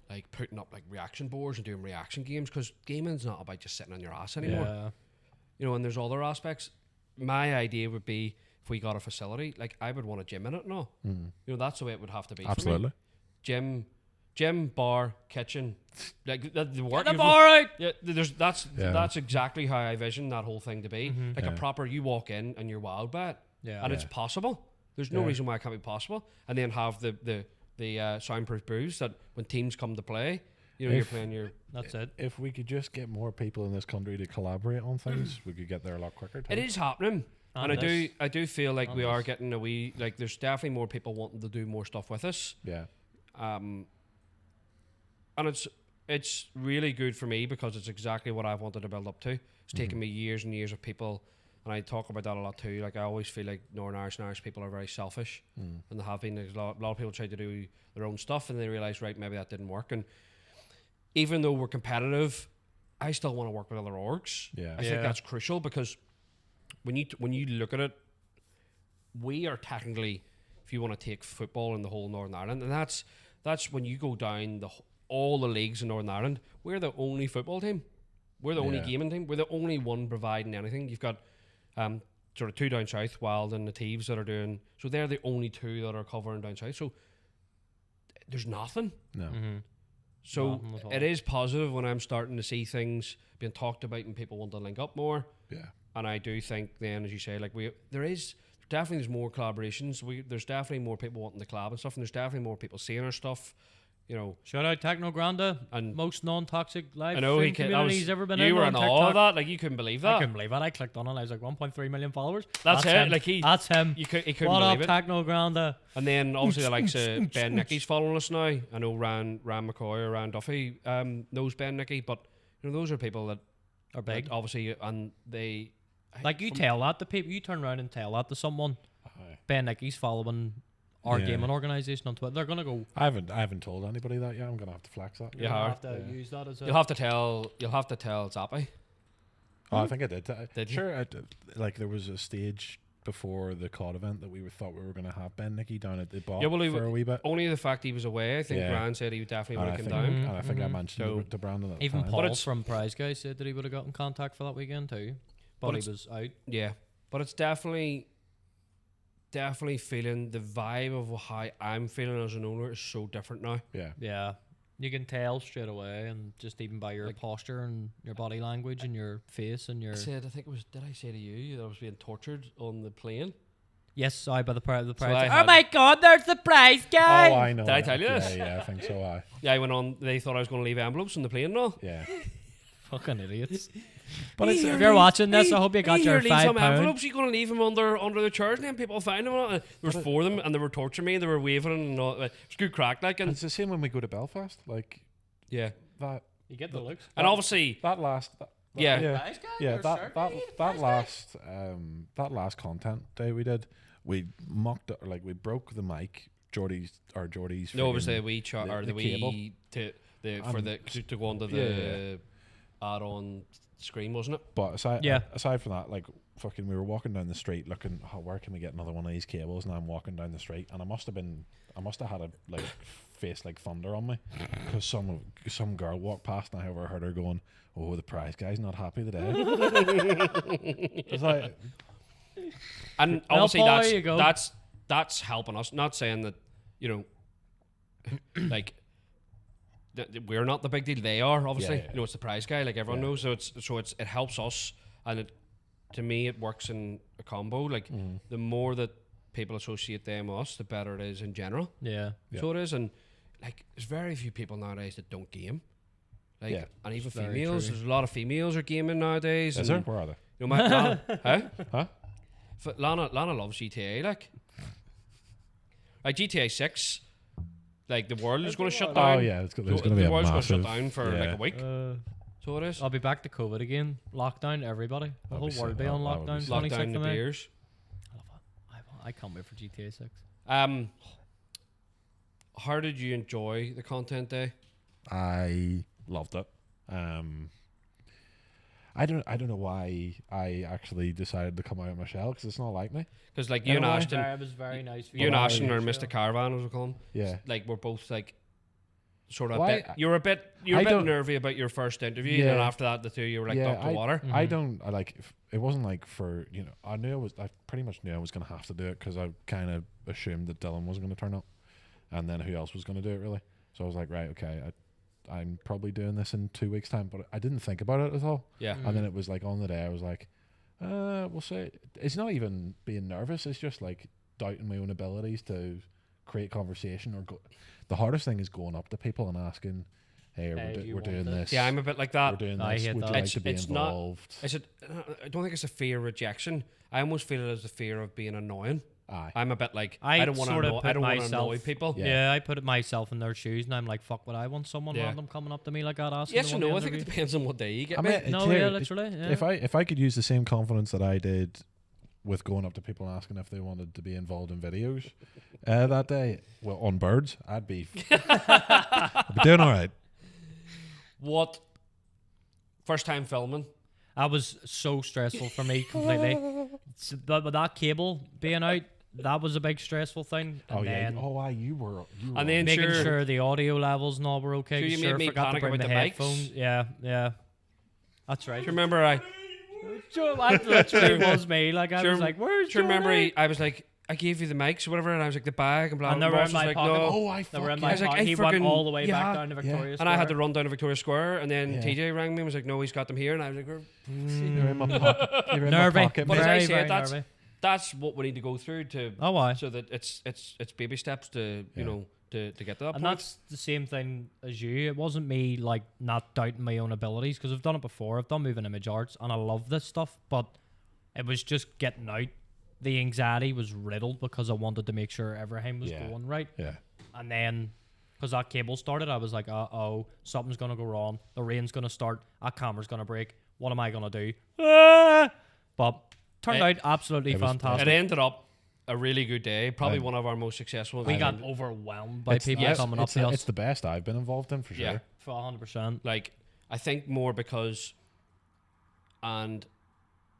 like putting up like reaction boards and doing reaction games, because gaming's not about just sitting on your ass anymore. Yeah. And there's other aspects. My idea would be if we got a facility, like I would want a gym in it and all. That's the way it would have to be. Absolutely. For me. Gym, bar, kitchen, like the work. Get the bar out. Yeah, that's exactly how I vision that whole thing to be. Like a proper, you walk in and you're wild by it, and it's possible. There's no reason why it can't be possible. And then have the soundproof booths that when teams come to play, you're playing your. That's it. If we could just get more people in this country to collaborate on things, we could get there a lot quicker. It is happening. And I do feel like we are getting a wee, like there's definitely more people wanting to do more stuff with us. Yeah. And it's really good for me because it's exactly what I've wanted to build up to. It's taken me years and years of people, and I talk about that a lot too. Like I always feel like Northern Irish and Irish people are very selfish, and they have been. There's a lot of people try to do their own stuff, and they realise, right, maybe that didn't work. And even though we're competitive, I still want to work with other orgs. Yeah. I think that's crucial because when you look at it, we are technically, if you want to take football in the whole Northern Ireland, and that's when you go down all the leagues in Northern Ireland, we're the only football team. We're the only gaming team. We're the only one providing anything. You've got sort of two down south, Wild and the Thieves that are doing. So they're the only two that are covering down south. So there's nothing. No. So it is positive when I'm starting to see things being talked about and people want to link up more. Yeah. And I do think then, as you say, like there's more collaborations. There's definitely more people wanting to collab and stuff, and there's definitely more people seeing our stuff. Shout out Techno Granda and most non-toxic live I know stream community he's ever been in. You were on in TikTok. awe of that, like you couldn't believe that. I couldn't believe it. I clicked on it. I was like 1.3 million followers. That's it. Him. Like that's him. He couldn't what believe up, it. Techno Granda? And then obviously the likes of Ben Nicky's following us now. I know Ran McCoy or Ran Duffy knows Ben Nicky, but those are people that Are big. obviously, and they Like you tell that to people. You turn around and tell that to someone. Ben Nicky's following our gaming organisation on Twitter. They're gonna go. I haven't told anybody that yet. I'm gonna have to flex that. You have to use that as a. You'll have to tell Zappy. Oh, I think I did. Did you? Sure. Like there was a stage before the COD event that we thought we were going to have Ben Nicky down at the bar for a wee bit. Only the fact he was away. I think Brand said he would definitely would have come down. And I think I mentioned it to Brandon at the Even time. Paul from Prize Guy said that he would have got in contact for that weekend too, but he was out. Yeah, but it's definitely feeling the vibe of how I'm feeling as an owner is so different now. Yeah. You can tell straight away, and just even by your posture and your body language and your face and your. I think it was. Did I say to you that I was being tortured on the plane? Yes, by the prize. So oh my God! There's the prize guy. Oh, I know. Did I tell you this? Yeah, I think so. Yeah, I went on. They thought I was going to leave envelopes on the plane and all. Yeah. Fucking idiots. But if you're watching this, I hope you got your £5. Envelopes. You're going to leave them under the chairs, and then people find them. There was 4 of them, and they were torturing me. They were waving and all. It was good crack, like. And it's the same when we go to Belfast, like. Yeah. That you get the looks. And obviously that last. That last content day we did, we mocked it, like we broke the mic. Geordie's. No, it was the wee the wee cable to go onto the ad on screen, wasn't it? But aside Yeah. aside from that, like fucking, we were walking down the street looking, oh, where can we get another one of these cables? And I'm walking down the street, and I must have had a like face like thunder on me, because some girl walked past, and I overheard her going, "Oh, the prize guy's not happy today." It's like, And Well, obviously Paul, there you go. that's helping us. Not saying that, you know, like we're not the big deal. They are, obviously. Yeah. You know, it's the prize guy, like everyone Yeah. knows. So it helps us, and to me it works in a combo. Like the more that people associate them with us, the better it is in general. Yeah. Yeah. So it is, and like there's very few people nowadays that don't game. Like, Yeah. and even Very females. true. There's a lot of females are gaming nowadays. is and there? Where are they? You know, Lana, huh? Huh? Lana loves GTA, like GTA 6. Like the world is going to shut down. Oh yeah, there's So going to be the a world's going massive. to shut down for yeah. like a week. So it is. I'll be back to COVID again. Lockdown, everybody. The That'd whole be world sick. be on That would be lockdown. sick. 26th Lockdown the of May. beers. I love it. I can't wait for GTA 6. How did you enjoy the content day? I loved it. I don't know why I actually decided to come out of my shell, because it's not like me. Because like you and Anyway. Ashton, It was very nice. you and Well, Ashton I- or Mr. Caravan, as we call him. Yeah. Like we're both like sort of Well, a bit. You're a bit I don't- nervy about your first interview, and Yeah. then after that, the two of you were like duck to water. I don't. I like. It wasn't like for, you know. I pretty much knew I was gonna have to do it, because I kind of assumed that Dylan was gonna turn up, and then who else was gonna do it really. So I was like, right, okay, I'm probably doing this in 2 weeks' time, but I didn't think about it at all. Yeah. And then it was like on the day, I was like, we'll say it's not even being nervous. It's just like doubting my own abilities to create conversation or go. The hardest thing is going up to people and asking, "Hey, Hey, we're, do you we're doing want this?" this. Yeah, I'm a bit like we're that. doing I this. hate Would that. you like It's- to be it's not- involved?" I don't think it's a fear of rejection. I almost feel it as the fear of being annoying. Aye. I'm a bit like I I don't want to sort of annoy. put I don't want to myself- annoy people. Yeah. I put myself in their shoes, and I'm like, fuck, would I want someone Yeah. random coming up to me like that asking? Yes to or want no? I to think it interview? depends on what day you get. I me. mean, No, clear, yeah, literally. Yeah. If I could use the same confidence that I did with going up to people and asking if they wanted to be involved in videos that day, well, on birds, I'd be doing all right. What first time filming? That was so stressful for me completely. But with that cable being out, that was a big stressful thing. And Oh yeah. then Oh, aye, you were. And then making sure- sure the audio levels and all were okay. So you Sure, made me forgot to panic bring about the the mics? headphones. Yeah. That's right. Do you remember I? That literally was me. Like I Sure- was like, "Where's Do you remember Johnny?" I was like, I gave you the mics or whatever, and I was like the bag and blah. And they and were Ross in was my like, pocket. no. Oh, I They were in fucking. my I was like, pocket. I He went friggin- all the way yeah. back down to Victoria Square. And I had to run down to Victoria Square, and then Yeah. TJ rang me and was like, no, he's got them here, and I was like, You're in my pocket. You're in my Nervy. pocket. But mate. as I Very, said, very that's nervy. that's what we need to go through to, Oh, why? so that it's baby steps to Yeah. to get to that And point. that's the same thing as you. It wasn't me like not doubting my own abilities, because I've done it before. I've done moving image arts and I love this stuff, but it was just getting out. The anxiety was riddled because I wanted to make sure everything was Yeah. going right. Yeah. And then, because that cable started, I was like, uh-oh, something's going to go wrong. The rain's going to start. That camera's going to break. What am I going to do? But turned out absolutely it was- fantastic. It ended up a really good day, probably Um, one of our most successful. We ones. got overwhelmed by people yes, coming up to It's us. the best I've been involved in for sure. Yeah. For 100%. Like, I think more because, and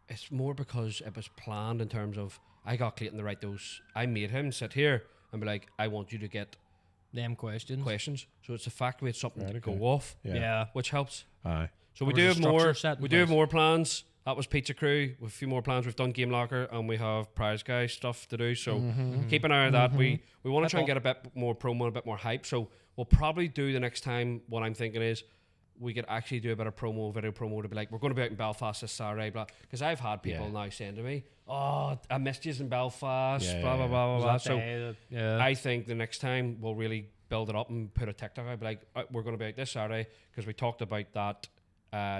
it's more because it was planned in terms of I got Clayton to write those. I made him sit here and be like, I want you to get Them questions. questions. So it's the fact we had something Right, to okay. go off, Yeah. which helps. Aye. So we There do was have a more. structure set in We do have place. more plans. That was Pizza Crew with a few more plans. We've done Game Locker and we have Prize Guy stuff to do. So keep an eye on that. We want to try and get a bit more promo, a bit more hype. So we'll probably do the next time. What I'm thinking is we could actually do a bit of promo, video promo to be like, we're going to be out in Belfast this Saturday, blah. Because I've had people Yeah. now saying to me, "Oh, I missed you in Belfast," Yeah, blah blah yeah, blah blah Was blah. that So day that- yeah. I think the next time we'll really build it up and put a TikTok. I'd be like, we're going to be out this Saturday because we talked about that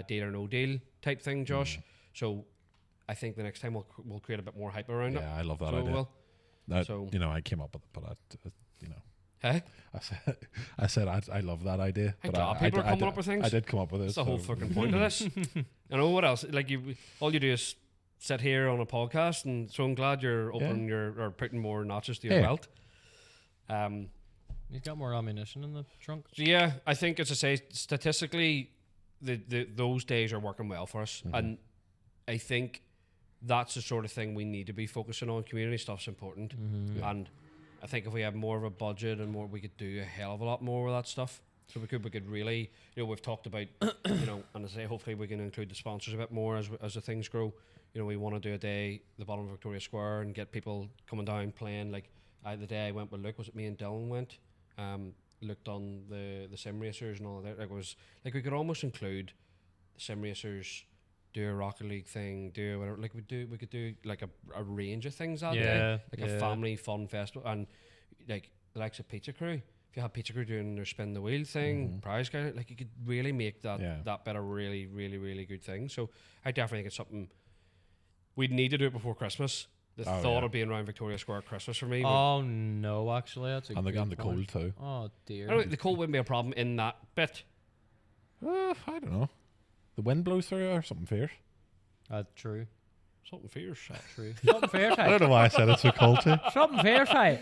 deal or no deal type thing, Josh. So I think the next time we'll create a bit more hype around it. Yeah, I love that So we idea. will. That, So- you know, I came up with it, but I Hey, I said I love that idea. I'm But glad people are I coming did- up with things. I did come up with it. that's the whole so- fucking point of this. You know what else? Like all you do is sit here on a podcast, and so I'm glad you're opening or putting more notches to your Yeah. belt. He's got more ammunition in the trunk. So yeah, I think as I say, statistically, those days are working well for us, and I think that's the sort of thing we need to be focusing on. Community stuff's important, and I think if we had more of a budget and more, we could do a hell of a lot more with that stuff. So we could really, we've talked about, and I say hopefully we can include the sponsors a bit more as the things grow. We want to do a day at the bottom of Victoria Square and get people coming down playing. Like the day I went with Luke, was it me and Dylan went? Looked on the sim racers and all of that. Like it was like we could almost include the sim racers, do a Rocket League thing, do whatever. Like we could do like a range of things that day, like a family fun festival, and like the likes of Pizza Crew. If you have Pizza Crew doing their spin the wheel thing, prize guy, like you could really make that bit a really, really, really good thing. So I definitely think it's something we'd need to do it before Christmas. The thought of being around Victoria Square at Christmas for me. Oh no, actually, that's a good the cold too. Oh dear. I don't think the cold wouldn't be a problem in that bit. I don't know. The wind blows through or something fierce. True. Something fierce. True. Something fair I fight. don't know why I said it so cold too. Something fair fight.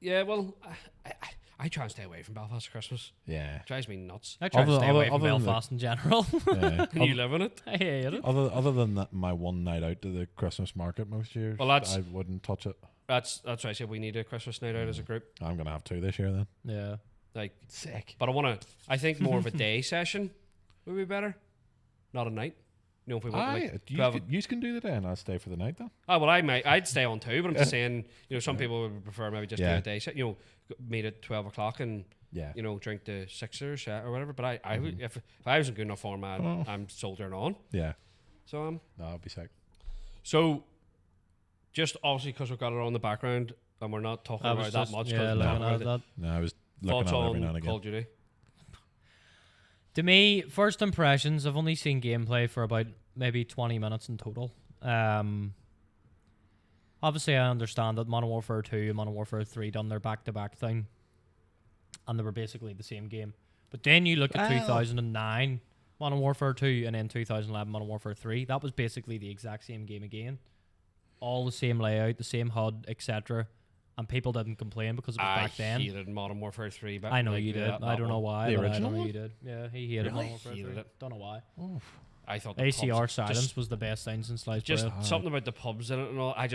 Yeah, well, I try and stay away from Belfast at Christmas. Yeah. It drives me nuts. I try to stay away from other than Belfast in general. Yeah. Can you live in it? I hate it. Other than that, my one night out to the Christmas market most years, Well, that's- I wouldn't touch it. That's why I said we need a Christmas night out as a group. I'm gonna have 2 this year then. Yeah. Like, Sick. but I think more of a day session would be better, not a night. If we want like you can do the day and I'll stay for the night then. Oh well, I'd stay on too, but I'm just saying, some people would prefer maybe just do a day set. Meet at 12 o'clock and drink the 6 or 7 or whatever. But I would, if I was in good enough form, I'm soldiering on. Yeah. So No, I'll be sick. So just obviously because we've got it on the background and we're not talking about that much. Yeah, looking at that. No, I was looking Thoughts at it every now on and Call again. of Duty? To me, first impressions, I've only seen gameplay for about maybe 20 minutes in total. Obviously, I understand that Modern Warfare 2 and Modern Warfare 3 done their back-to-back thing, and they were basically the same game. But then you look at 2009 Modern Warfare 2 and then 2011 Modern Warfare 3. That was basically the exact same game again. All the same layout, the same HUD, etc. And people didn't complain because it was back then. I hated Modern Warfare 3. I know you did. I don't know why. The but original I know one? you did. Yeah, he hated Really? Modern Warfare 3. Hated it. Don't know why. I thought the ACR pubs, silence was the best thing since sliced just bread. something about the pubs in it and all. I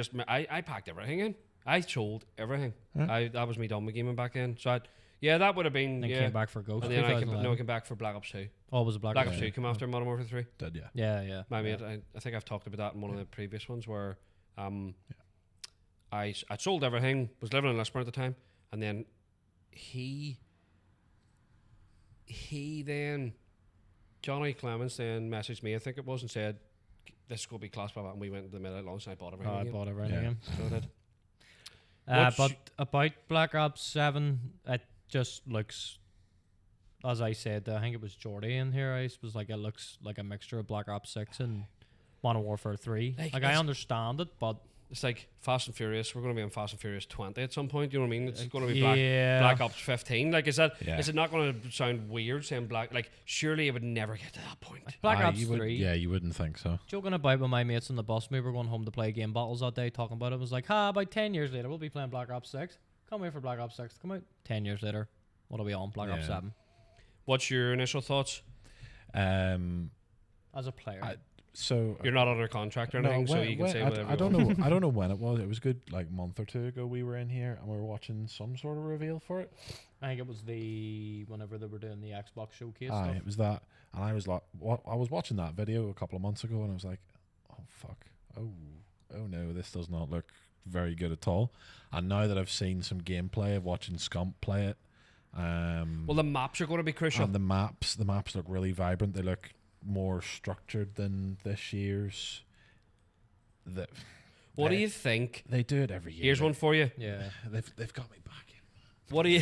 packed everything in. I sold everything. That was me done with gaming back then. So that would have been. Then came back for Ghost. And then I 2011. came back for Black Ops 2. Oh, was it Black Ops 2 came after Modern Warfare 3. Did yeah. Yeah. My mate, I think I've talked about that in one of the previous ones where I sold everything, was living in Lisburn at the time, and then he then, Johnny Clemens then messaged me, I think it was, and said, this is going to be class, blah, blah, and we went to the midnight lunch and I bought everything I again. bought everything Yeah. again. So I did. But about Black Ops 7, it just looks, as I said, I think it was Jordy in here, I was like, it looks like a mixture of Black Ops 6 and Modern Warfare 3. Like, Like I understand it, but It's like Fast and Furious. We're going to be on Fast and Furious 20 at some point. You know what I mean? It's going to be yeah. Black Ops 15. Like, is it Yeah. not going to sound weird saying Black? Like, surely it would never get to that point. Black Aye, Ops you 3. Yeah, you wouldn't think so. Joking about with my mates on the bus, we were going home to play game battles that day, talking about it. It was like, about 10 years later, we'll be playing Black Ops 6. Can't wait for Black Ops 6 to come out. 10 years later, what'll be on? Black Ops Yeah. 7. What's your initial thoughts? As a player. So You're not under contract or anything, so you can say whatever. I don't know. I don't know when it was. It was good. Like month or two ago, we were in here and we were watching some sort of reveal for it. I think it was whenever they were doing the Xbox showcase Aye, stuff. it was that, and I was like, I was watching that video a couple of months ago, and I was like, oh fuck, oh no, this does not look very good at all. And now that I've seen some gameplay of watching Scump play it, well, the maps are going to be crucial. and the maps look really vibrant. They look more structured than this year's. What do you think? They do it every year. Here's one for you. Yeah. They've got me back in. What do you?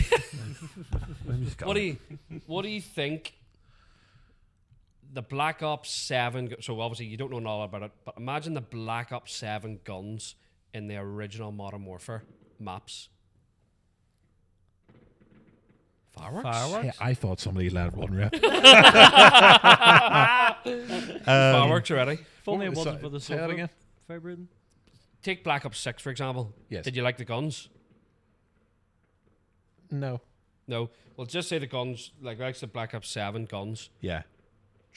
They've got me. What do you think? The Black Ops 7. So obviously you don't know all about it, but imagine the Black Ops 7 guns in the original Modern Warfare maps. Fireworks. Hey, I thought somebody let one rip. Fireworks already. If only it so- wasn't for the say that again? vibrating. Take Black Ops 6 for example. Yes. Did you like the guns? No. No. Well, just say the guns, like the Black Ops 7 guns. Yeah.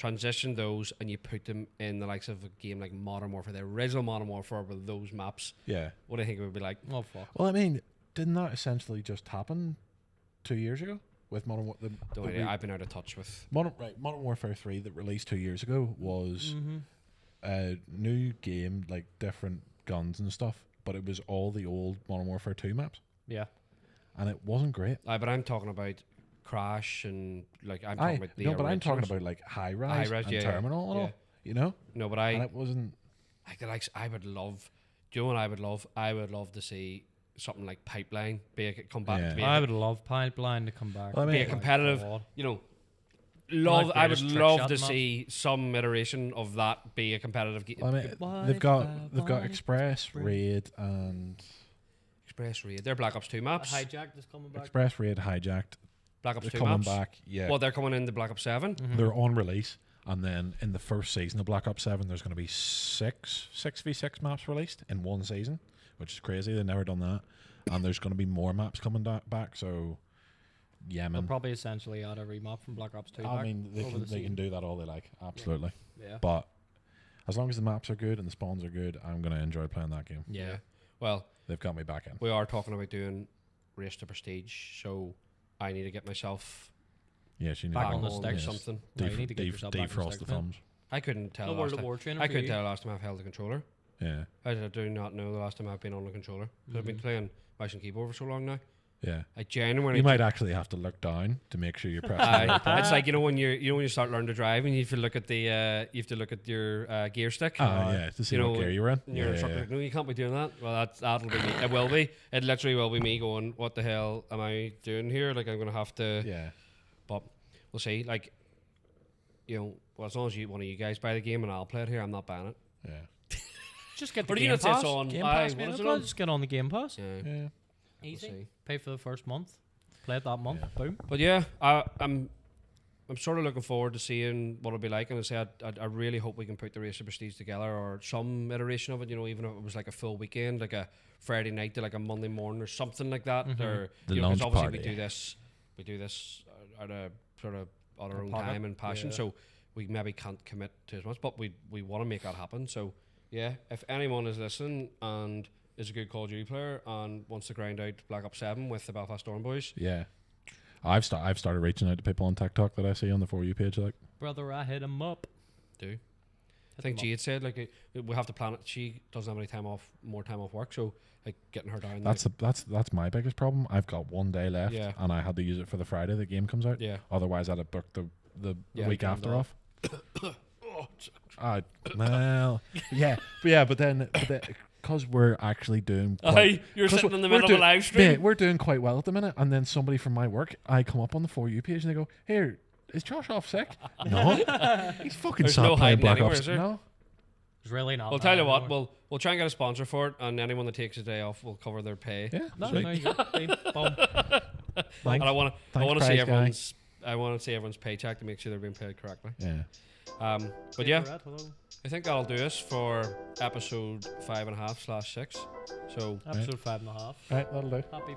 transition those and you put them in the likes of a game like Modern Warfare, the original Modern Warfare with those maps, Yeah. what do you think it would be like? Oh fuck. Well, I mean, didn't that essentially just happen 2 years ago with Modern Warfare? Don't idea. I've been out of touch with. Modern Warfare 3 that released 2 years ago was a new game, like different guns and stuff, but it was all the old Modern Warfare 2 maps, Yeah. and it wasn't great. But I'm talking about Crash and like I'm talking about the No, but I'm talking originals. about like high rise High-rise, and yeah, terminal and yeah. all. You know, No, but and it wasn't. like the likes. I would love. Do you know what I would love? I would love to see something like Pipeline come back. Yeah. To be I would love Pipeline to come back. Well, I be mean, a competitive. God. You know, Like I would greatest trick love shot to map. see some iteration of that be a competitive game. I mean, Why they've got why Express, Raid, and Express Raid. They're Black Ops 2 maps. Hijacked is coming back. Express, Raid, Hijacked. Black Ops They're 2 coming maps. back. Yeah, Well, they're coming into Black Ops 7. they're on release, and then in the first season of Black Ops 7, there's going to be six v6 maps released in one season, which is crazy. They've never done that, and there's going to be more maps coming back. So, They'll Yemen. probably essentially add a remap from Black Ops 2 I back mean, they over can the season. do that all they like, absolutely. Yeah. But as long as the maps are good and the spawns are good, I'm going to enjoy playing that game. Yeah. Well, They've got me back in. we are talking about doing Race to Prestige, so I need to get myself Yeah, she needs Back back on the on sticks. something. No, you need to get yourself back on defrost the sticks, man. thumbs. I couldn't tell. No last World of time. War training I for couldn't you. tell last time I've held the controller. Yeah, I do not know the last time I've been on the controller. 'Cause I've been playing mouse and keyboard for so long now. yeah. I genuinely. You might actually have to look down to make sure you're pressing the right button. It's like when you start learning to drive and you have to look at your gear stick. Yeah, to see you what know, gear you're in. And your instructor, no, you can't be doing that. Well, that'll be me. It will be. It literally will be me going, what the hell am I doing here? Like I'm gonna have to. Yeah. But we'll see. Like, well, as long as one of you guys buy the game and I'll play it here, I'm not buying it. Yeah. Just get the Or do you Game not say it's Pass. on? Game Aye, Pass, what man, is it on? Just get on the Game Pass. Yeah. Yeah. We'll Easy. see. Pay for the first month. Play it that month. Boom. But yeah, I'm sort of looking forward to seeing what it'll be like. And I say I really hope we can put the Race of Prestige together or some iteration of it. Even if it was like a full weekend, like a Friday night to like a Monday morning or something like that. Or The 'cause launch obviously party. we do this at a sort of on our own Pocket, time and passion. yeah. So we maybe can't commit to as much, but we want to make that happen. So yeah, if anyone is listening and is a good Call of Duty player and wants to grind out Black Ops 7 with the Belfast Storm boys, Yeah. I've started reaching out to people on TikTok that I see on the For You page. Like, Brother, I hit him up. do. I think Jade said like we have to plan it. She doesn't have any more time off work, so like getting her down. that's my biggest problem. I've got 1 day left, Yeah. and I had to use it for the Friday the game comes out. Yeah. Otherwise, I'd have booked the Yeah, week planned after off. off. Well, yeah, but then because we're actually doing. Aye, you're 'cause sitting in the we're middle of a live stream. Yeah, we're doing quite well at the minute, and then somebody from my work, I come up on the For You page and they go, "Here, is Josh off sick?" No, he's fucking There's sat no playing hiding Black anywhere, Ops. is there? No, It's really not. We'll bad tell you what, anymore. we'll try and get a sponsor for it, and anyone that takes a day off will cover their pay. yeah, No, sweet. no, you got boom. Thanks, And I want thanks, to see prize guy. everyone's paycheck to make sure they're being paid correctly. Yeah, But yeah, Hello. I think that'll do us for episode 5.5/6. So Episode 5.5. right, that'll do. Happy.